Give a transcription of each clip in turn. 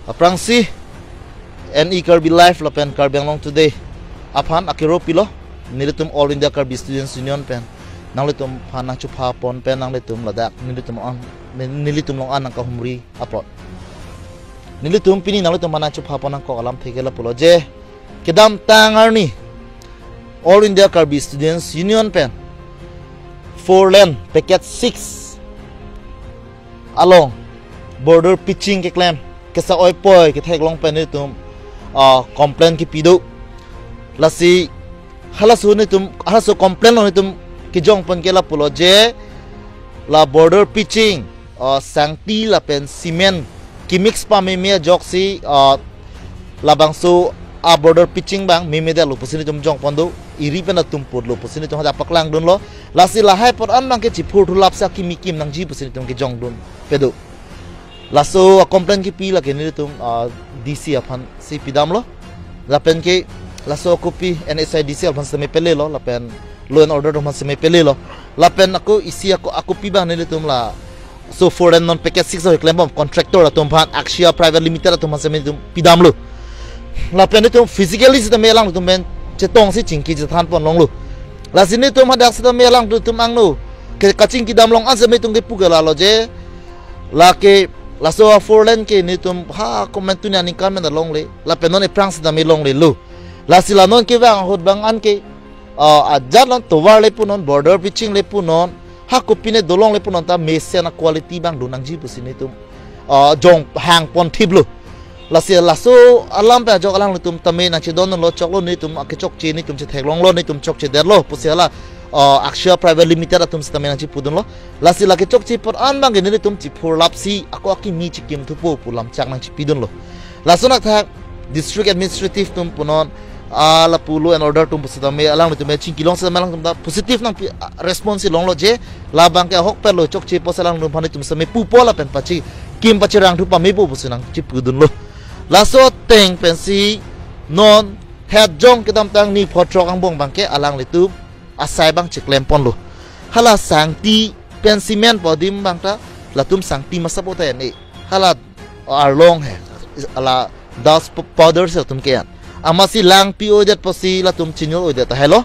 aprang si NE Kirby Life la pen Kirby Anglong today aphan akiro pilo nilitum All India Kirby Students Union pen nanglitum phana chupha pon pen nanglitum ladak nilitum long an ang kahumri apot nilitum pini nanglitum phana chupha pon ang ko alam thegela pulo je kedam tangar ni All India Kirby Students Union pen 4 lane packet 6 along border pitching ke claim kesa oi poi ke thek long pen ni tum complain ki pido lasi halasu ni tum halasu complain long ni tum ki jong pon ke la pulo je la border pitching sangti la pen cement ki mix pa me jok si la bangsu a border pitching bang me da lu pusini tum jong pon do iri pen tum put lu pusini tum hada paklang dun lo lasi la hai por an bang ke chipur thulap sa ki mikim nang ji pusini tum ki jong dun pedo laso complain ki pi la ke ni tum DC aphan si pidam lo la pen ke laso kopi NSI DC aphan se me pele lo la pen law and order aphan se me pele lo la pen aku isi aku pi bang ni tum la so foreign non packet 6 ho claim bom contractor atum phan Axia private limited atum se me tum pidam lo la pen tum physically se me lang tum ben chetong si chingki je than pon long lo la sini tum hadak se me lang tum ang no ke kaching ki dam long an se me tum ke pugala lo je la ke la so four lane ke ni tum ha comment tu ni kan men long le la penon e prang sa mi long le lu la sila non ke bang hot bang an ke a jalan to war le punon border pitching le punon ha ko pine dolong le punon ta mesen na quality bang dunang ji pusin ni tum jong hang pon thiblu la sia la so alam pa jok alang le tum tame na che don lo chok lo ni tum ke chok chi ni tum che thek long lo ni tum chok che der lo pusiala Axia private limited atum sistema nang chipudun lo lasi laki chok chipur an bang geni tum chipur lapsi ako aki mi chikim tupo pulam chak nang chipidun lo lasunak thak district administrative tum punon ala pulu and order tum pusitame alang tum chingkilong sa malang tum positive nang response long lo je la bang ke hok per lo chok chipo salang tum phani tum same pupo la pen pachi kim pachi rang tu pami pu pusinang chipudun lo laso teng pensi non head jong kedam tang ni photrok ang bong bang ke alang le tu asai bang cek lempon lo hala sangti pen cement podim bang ta latum sangti masapo ta ni hala arlong he ala das powder se tum kian amasi lang pi odet posi latum chinyol odet hello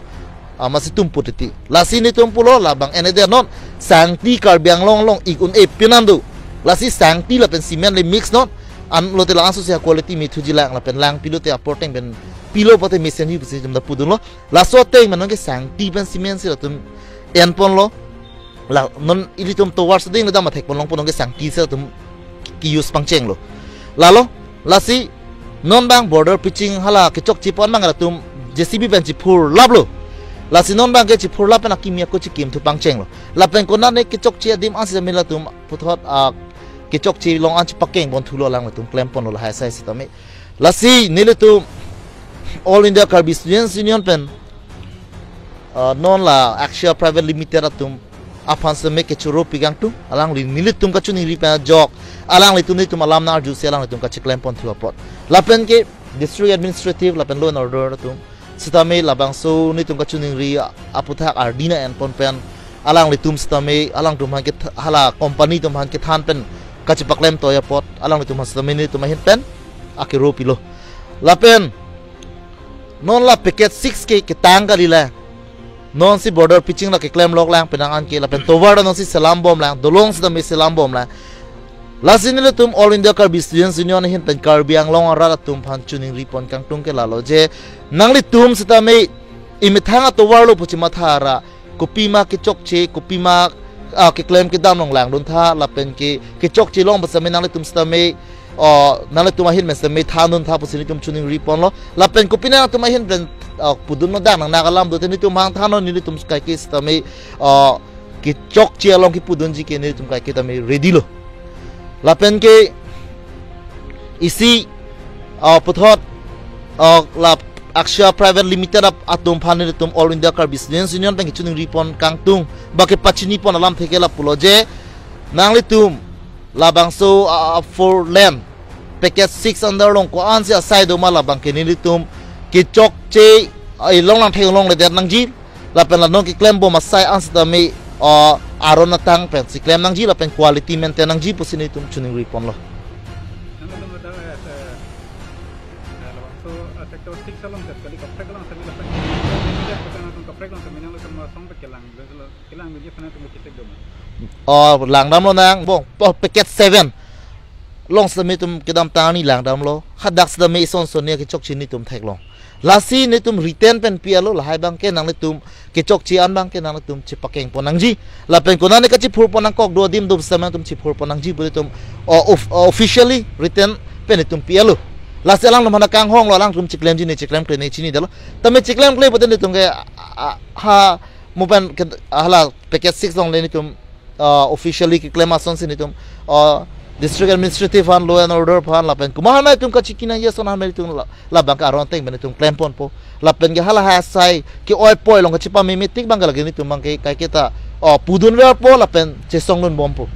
amasi tum putiti lasi ni tum pulo la bang eneder non sangti karbiang long long ikun e pinandu lasi sangti la pen cement le mix non an lo te la aso sia quality mi thuji lang la pen lang pilo te aporting ben pilo pote mesen hi pusi jam da pudun lo la so te manon ke sangti pen cement se tum en pon lo la non ilitum to war seding da ma thek pon long pon ke sangti se tum ki use pangcheng lo la lo la si non bang border pitching hala ke chok chi pon mang la tum JCB pen chi phur lab lo la si non bang ke chi phur lab pen akimia ko chi kim thu pangcheng lo la pen ko na ne ke chok chi adim an se me la tum puthot ke chok chi long an chi pakeng bon thulo lang la tum claim pon lo ha sai se tame la si nile tum All India Kirby Students Union pen non la Axia private limited atum aphan se me ke churo pigang tu alang li nilitum ka chuni ri pa jok alang li tum ni tum alam na arju se alang li tum ka chiklem pon thu apot la pen ke district administrative la pen law and order tum sitame la bang so ni tum ka chuni ri aputhak ardina en pon pen alang li tum sitame alang tum han ke hala company tum han ke than pen ka chipaklem to ya pot alang li tum sitame ni tum hin pen akiro pilo la pen non la packet 6 ke tang ka lila non si border pitching la ke claim lok lang penangan ke la pen tovar non si salam bom lang dolong sa me salam bom la la sinile tum All India Kirby Students Union hin pen Kirby Anglong ara tum phan chuning ripon kang tung ke la lo je nangli tum sita me imithanga tovar lo puchi mathara kopi ma ke chok che kopi ma ke claim ke dam long lang don tha la pen ke chok che long basame nangli tum sita me nale tuma hin mes me thanun tha pusini tum chuning ripon lo la pen kopina tuma hin pen pudun no dang nang nakalam do teni tum hang thanon ni tum skai ke stame ki chok chi along ki pudun ji ke ni tum kai ke tame ready lo la pen ke isi puthot la Axia private limited atum phani tum All India Kirby Students Union pen ki chuning ripon kangtung ba ke pachini pon alam theke la pulo je nangli tum labang so for lane packet 6 under long ko an sia side do mala bang kenili tum ki chok che ai long lang theng long le der nang ji la pen la non ki claim bo ma sai an sta me aron na tang pen si claim nang ji la pen quality maintain nang ji pusini tum chuning ripon lo dum da so sector 6 salon set kali kapre kalang sami la kana tum kapre kalang sami nang tum song pe kelang mi fana tum kitek dum lang dam lo nang bong paket 7 long sami tum kedam tani lang dam lo hadak sami son son ne ki chok chini tum thek long lasi ne tum return pen pialo la hai bang ke nang le tum ki chok chi an bang ke nang le tum chi pakeng ponang ji la pen ko ne ka chi phur ponang kok do dim dum sama tum chi phur ponang ji bu tum officially return pen tum pialo lasi lang mana kang hong lo lang tum chi claim ji ne chi claim kle ne chi ni dalo tame chi claim kle boten tum ke ha moban hala packet 6 long le ni tum officially ki claim ason sin ni tum district administrative fan law and order fan la pen kumahan mai tum ka chikina yes on mai tum la bang ka ron teng ben tum claim pon po la pen ge hala ha sai ki oi poi long ka chipa mi mitik bang ka lagi ni tum bang ke kai kita pudun ver po la pen che song lun bom po